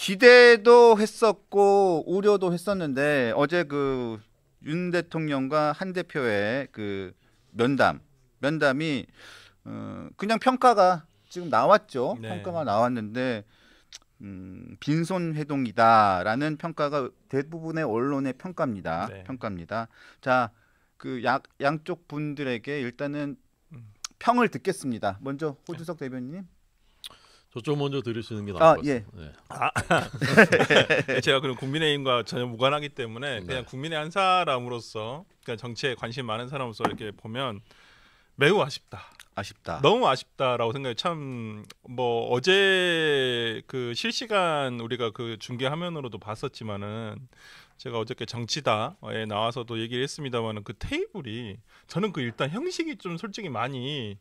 기대도 했었고 우려도 했었는데 어제 그 윤 대통령과 한 대표의 그 면담이 그냥 평가가 지금 나왔죠. 네. 평가가 나왔는데 빈손 회동이다라는 평가가 대부분의 언론의 평가입니다. 네. 평가입니다. 자, 그 양쪽 분들에게 일단은 음. 평을 듣겠습니다. 먼저 호주석 대변인님. 저쪽 먼저 들으시는 게 나을 것 예. 같습니다. 네. 제가 그럼 국민의힘과 전혀 무관하기 때문에 네. 그냥 국민의 한 사람으로서 그냥 정치에 관심 많은 사람으로서 이렇게 보면 매우 아쉽다. 너무 아쉽다라고 생각해. 참 뭐 어제 그 실시간 우리가 그 중계 화면으로도 봤었지만은 제가 어저께 정치다에 나와서도 얘기를 했습니다만은 그 테이블이 저는 그 일단 형식이 좀 솔직히 많이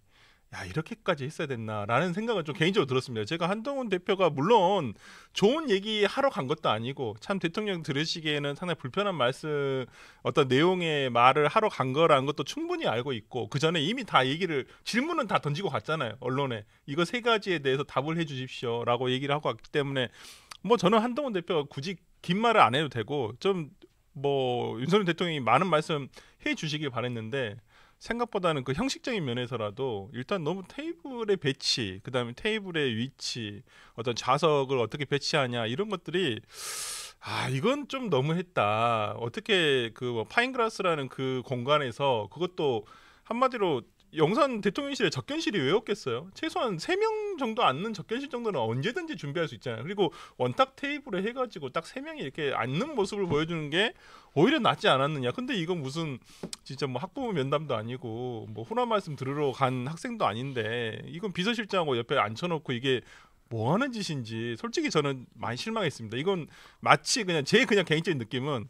야 이렇게까지 했어야 됐나라는 생각은 좀 개인적으로 들었습니다. 제가 한동훈 대표가 물론 좋은 얘기 하러 간 것도 아니고 참 대통령 들으시기에는 상당히 불편한 말씀 어떤 내용의 말을 하러 간 거라는 것도 충분히 알고 있고 그 전에 이미 다 얘기를 질문은 다 던지고 갔잖아요. 언론에 이거 세 가지에 대해서 답을 해주십시오라고 얘기를 하고 갔기 때문에 뭐 저는 한동훈 대표가 굳이 긴 말을 안 해도 되고 좀 뭐 윤석열 대통령이 많은 말씀 해주시길 바랬는데 생각보다는 그 형식적인 면에서라도 일단 너무 테이블의 배치, 그다음에 테이블의 위치, 어떤 좌석을 어떻게 배치하냐 이런 것들이 이건 좀 너무했다. 어떻게 그 파인그라스라는 그 공간에서 그것도 한마디로 영산 대통령실에 접견실이 왜 없겠어요? 최소한 3명 정도 앉는 접견실 정도는 언제든지 준비할 수 있잖아요. 그리고 원탁 테이블에 해가지고 딱 3명이 이렇게 앉는 모습을 보여주는 게 오히려 낫지 않았느냐. 근데 이건 무슨 진짜 뭐 학부모 면담도 아니고 뭐 훈화 말씀 들으러 간 학생도 아닌데 이건 비서실장하고 옆에 앉혀놓고 이게 뭐 하는 짓인지 솔직히 저는 많이 실망했습니다. 이건 마치 그냥 제 그냥 개인적인 느낌은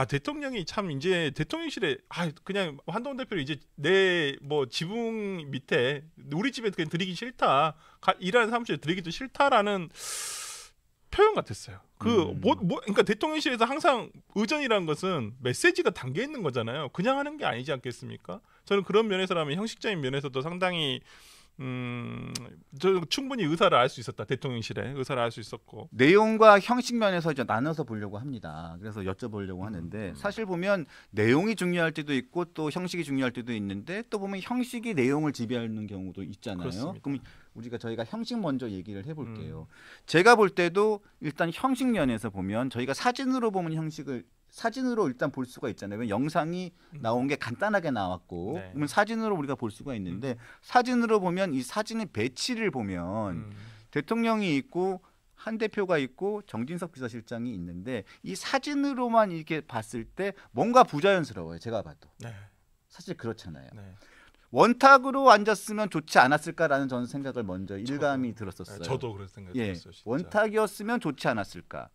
대통령이 참 이제 대통령실에 그냥 한동훈 대표를 이제 내 뭐 지붕 밑에 우리 집에 그냥 들이기 싫다. 일하는 사무실에 들이기도 싫다라는 표현 같았어요. 그러니까 대통령실에서 항상 의전이라는 것은 메시지가 담겨 있는 거잖아요. 그냥 하는 게 아니지 않겠습니까? 저는 그런 면에서라면 형식적인 면에서도 상당히 저 충분히 의사를 알 수 있었다. 대통령실에 의사를 알 수 있었고 내용과 형식 면에서 이제 나눠서 보려고 합니다. 그래서 여쭤보려고 하는데 사실 보면 내용이 중요할 때도 있고 또 형식이 중요할 때도 있는데 또 보면 형식이 내용을 지배하는 경우도 있잖아요. 그렇습니다. 그럼 저희가 형식 먼저 얘기를 해볼게요. 제가 볼 때도 일단 형식 면에서 보면 저희가 사진으로 보면 사진으로 일단 볼 수가 있잖아요. 영상이 나온 게 간단하게 나왔고 네. 그러면 사진으로 우리가 볼 수가 있는데 사진으로 보면 이 사진의 배치를 보면 대통령이 있고 한 대표가 있고 정진석 비서실장이 있는데 이 사진으로만 이렇게 봤을 때 뭔가 부자연스러워요. 제가 봐도. 네. 사실 그렇잖아요. 네. 원탁으로 앉았으면 좋지 않았을까라는 저는 생각을 먼저 일감이 들었었어요. 저도 그런 생각이 들었어요. 진짜. 원탁이었으면 좋지 않았을까.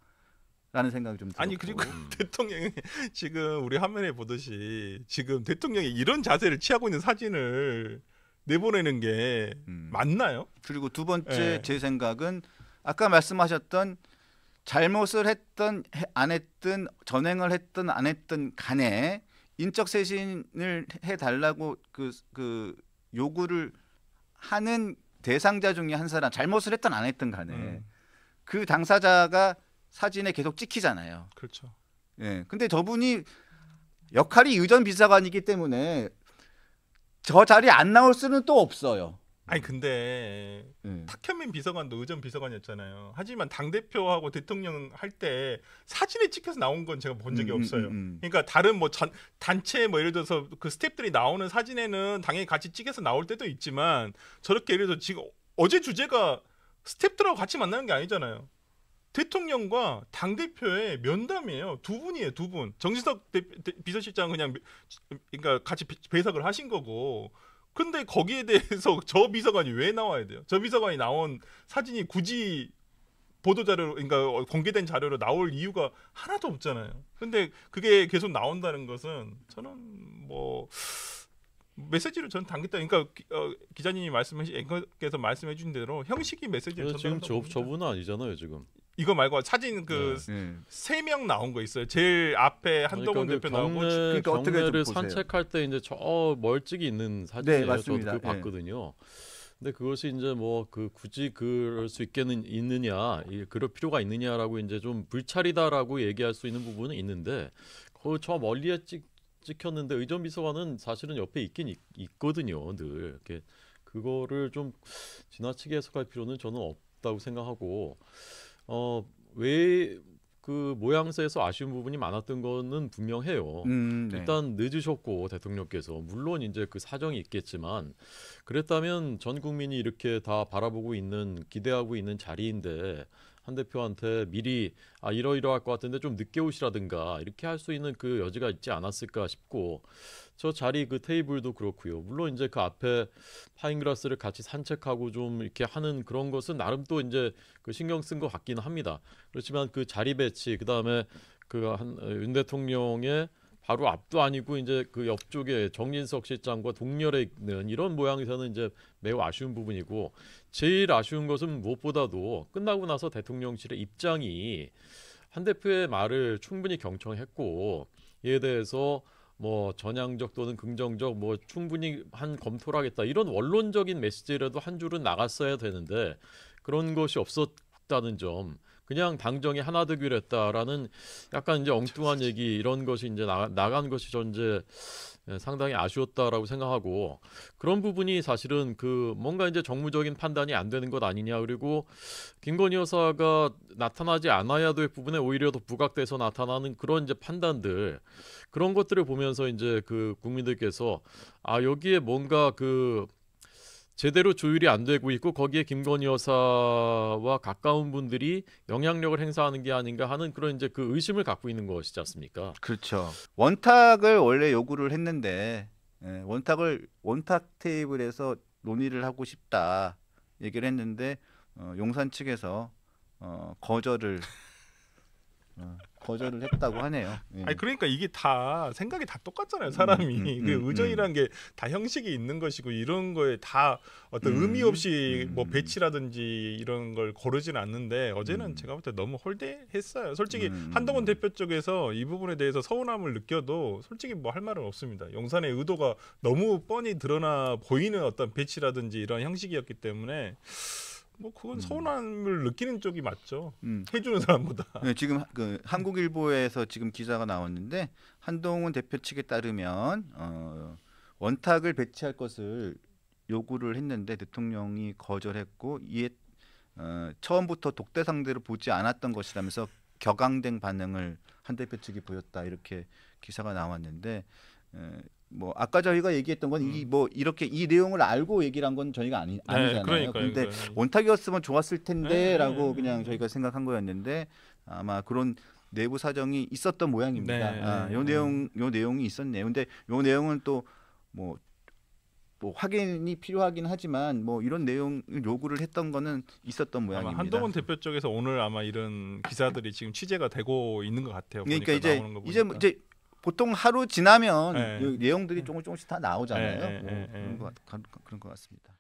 라는 생각이 좀 들었고. 아니 그리고 대통령이 지금 우리 화면에 보듯이 지금 대통령이 이런 자세를 취하고 있는 사진을 내보내는 게 맞나요? 그리고 두 번째 제 생각은 아까 말씀하셨던 잘못을 했든 안 했든 전행을 했든 안 했든 간에 인적 쇄신을 해달라고 그 요구를 하는 대상자 중에 한 사람 잘못을 했든 안 했든 간에 그 당사자가 사진에 계속 찍히잖아요. 그렇죠. 예. 근데 저분이 역할이 의전 비서관이기 때문에 저 자리에 안 나올 수는 또 없어요. 아니 근데 탁현민 비서관도 의전 비서관이었잖아요. 하지만 당 대표하고 대통령 할 때 사진에 찍혀서 나온 건 제가 본 적이 없어요. 그러니까 다른 뭐 단체 뭐 예를 들어서 그 스태프들이 나오는 사진에는 당연히 같이 찍혀서 나올 때도 있지만 저렇게 예를 들어서 지금 어제 주제가 스태프들하고 같이 만나는 게 아니잖아요. 대통령과 당대표의 면담이에요. 두 분이에요. 두 분. 정진석 비서실장은 그러니까 같이 배석을 하신 거고 근데 거기에 대해서 저 비서관이 왜 나와야 돼요? 저 비서관이 나온 사진이 굳이 보도자료로 그러니까 공개된 자료로 나올 이유가 하나도 없잖아요. 근데 그게 계속 나온다는 것은 저는 뭐 메시지를 저는 당겼다. 그러니까 기자님이 앵커께서 말씀해 주신 대로 형식이 메시지를 지금 저분은 아니잖아요. 지금. 이거 말고 사진 세 명 나온 거 있어요. 제일 앞에 한동훈 대표 나오고 그러니까 경례를 산책할 때 이제 저 멀찍이 있는 사진이에요. 네, 맞습니다. 저도 그걸 봤거든요. 근데 그것이 이제 뭐 굳이 그럴 수 있느냐, 그럴 필요가 있느냐라고 이제 좀 불찰이다라고 얘기할 수 있는 부분은 있는데, 저 멀리에 찍혔는데 의전 비서관은 사실은 옆에 있거든요, 늘. 이렇게 그거를 좀 지나치게 해석할 필요는 저는 없다고 생각하고, 왜 그 모양새에서 아쉬운 부분이 많았던 거는 분명해요. 네. 일단 늦으셨고 대통령께서 물론 이제 그 사정이 있겠지만 그랬다면 전 국민이 이렇게 다 바라보고 있는 기대하고 있는 자리인데 한 대표한테 미리 이러이러할 것 같은데 좀 늦게 오시라든가 이렇게 할 수 있는 그 여지가 있지 않았을까 싶고 저 자리 그 테이블도 그렇고요. 물론 이제 그 앞에 파인그라스를 같이 산책하고 좀 이렇게 하는 그런 것은 나름 또 이제 그 신경 쓴 것 같기는 합니다. 그렇지만 그 자리 배치 그다음에 윤 대통령의 바로 앞도 아니고 이제 그 옆쪽에 정진석 실장과 동렬에 있는 이런 모양에서는 이제 매우 아쉬운 부분이고 제일 아쉬운 것은 무엇보다도 끝나고 나서 대통령실의 입장이 한 대표의 말을 충분히 경청했고 이에 대해서 뭐 전향적 또는 긍정적 뭐 충분히 한 검토를 하겠다 이런 원론적인 메시지라도 한 줄은 나갔어야 되는데 그런 것이 없었다는 점 그냥 당정이 하나 되기로 했다라는 약간 이제 엉뚱한 얘기 이런 것이 이제 나간 것이 전 이제 상당히 아쉬웠다라고 생각하고 그런 부분이 사실은 그 뭔가 이제 정무적인 판단이 안 되는 것 아니냐 그리고 김건희 여사가 나타나지 않아야 될 부분에 오히려 더 부각돼서 나타나는 그런 이제 판단들 그런 것들을 보면서 이제 그 국민들께서 여기에 뭔가 그 제대로 조율이 안 되고 있고 거기에 김건희 여사와 가까운 분들이 영향력을 행사하는 게 아닌가 하는 그런 이제 그 의심을 갖고 있는 것이지 않습니까? 그렇죠. 원탁을 원래 요구를 했는데 원탁 테이블에서 논의를 하고 싶다 얘기를 했는데 용산 측에서 거절을 했다고 하네요. 예. 아니 그러니까 이게 다 생각이 다 똑같잖아요. 사람이 그 의전이란 게 다 형식이 있는 것이고 이런 거에 다 어떤 의미 없이 뭐 배치라든지 이런 걸 고르지는 않는데 어제는 제가 볼 때 너무 홀대했어요. 솔직히 한동훈 대표 쪽에서 이 부분에 대해서 서운함을 느껴도 솔직히 뭐 할 말은 없습니다. 용산의 의도가 너무 뻔히 드러나 보이는 어떤 배치라든지 이런 형식이었기 때문에 뭐 그건 서운함을 느끼는 쪽이 맞죠. 해주는 사람보다. 네, 지금 그 한국일보에서 지금 기사가 나왔는데 한동훈 대표 측에 따르면 원탁을 배치할 것을 요구를 했는데 대통령이 거절했고 이에 처음부터 독대 상대로 보지 않았던 것이라면서 격앙된 반응을 한 대표 측이 보였다 이렇게 기사가 나왔는데. 뭐 아까 저희가 얘기했던 건 이 뭐 이렇게 이 내용을 알고 얘기를 한 건 저희가 아니잖아요. 그런데 원탁이었으면 좋았을 텐데라고 그냥 저희가 생각한 거였는데 아마 그런 내부 사정이 있었던 모양입니다. 요 내용이 있었네요. 근데 요 내용은 또 뭐 확인이 필요하긴 하지만 뭐 이런 내용 요구를 했던 거는 있었던 모양입니다. 한동훈 대표 쪽에서 오늘 아마 이런 기사들이 지금 취재가 되고 있는 것 같아요. 그러니까 이제 보통 하루 지나면 내용들이 조금씩 다 나오잖아요. 그런 것 같습니다.